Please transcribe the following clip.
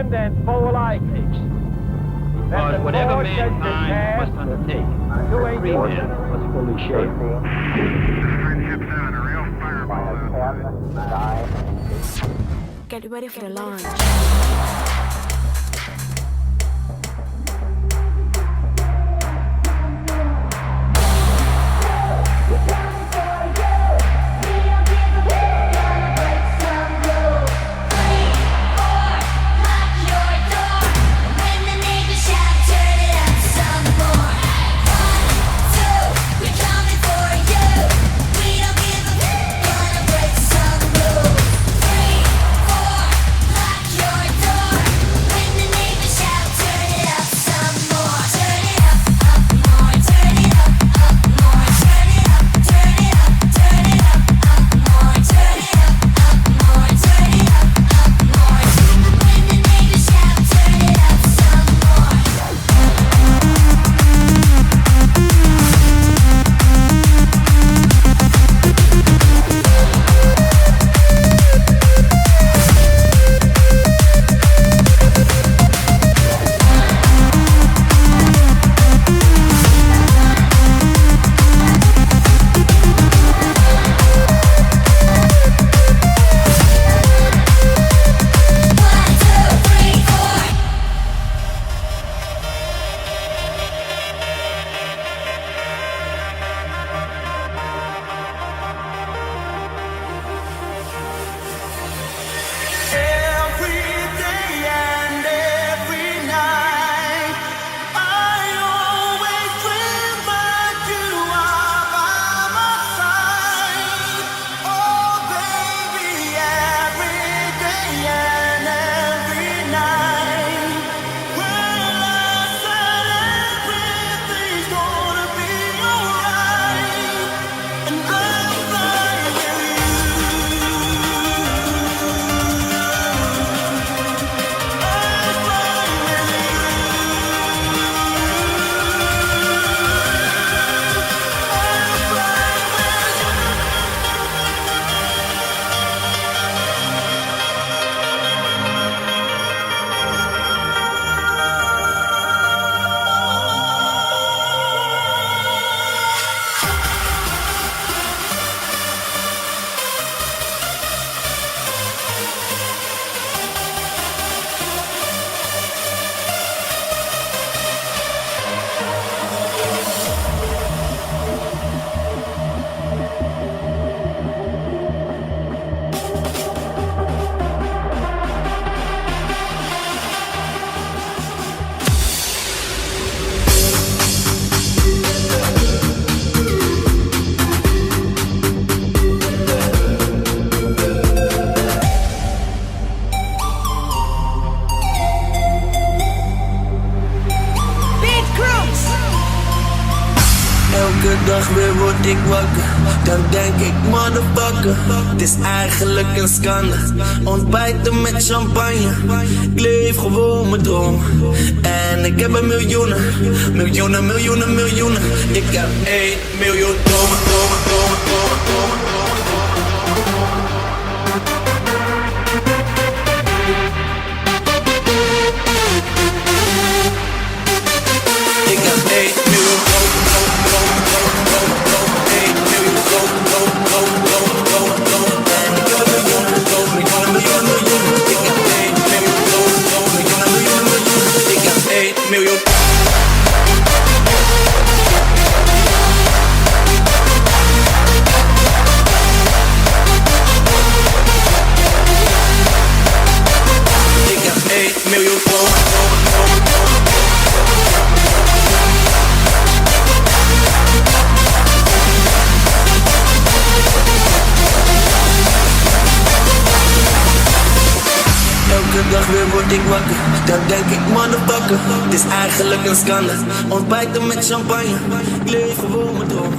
land and foul ethics. Because whatever mankind must undertake, free men must fully share. Get ready for the launch. Elke dag weer word ik wakker, dan denk ik motherfucker, het is eigenlijk een schande. Ontbijten met champagne, ik leef gewoon mijn droom. En ik heb een miljoenen, miljoenen, miljoenen, miljoenen. Ik heb 1 miljoen dromen, dromen, dromen, dromen, dromen, dromen. Ik heb 1 miljoen dromen, dromen, dromen, dromen, dromen, 1 miljoen dromen, dromen, dromen, dromen, dromen, dromen. En ik heb een miljoen dromen, miljoenen, miljoenen, miljoenen. Ik heb 1 miljoen dromen, dromen, miljoenen, miljoenen, miljoenen. Ik heb 1 miljoen. Ik heb 1 miljoen dromen, dromen, dromen, dromen. Elke dag weer word ik wakker, dan denk ik motherfucker, het is eigenlijk een schande. Ontbijten met champagne, ik leef gewoon mijn droom.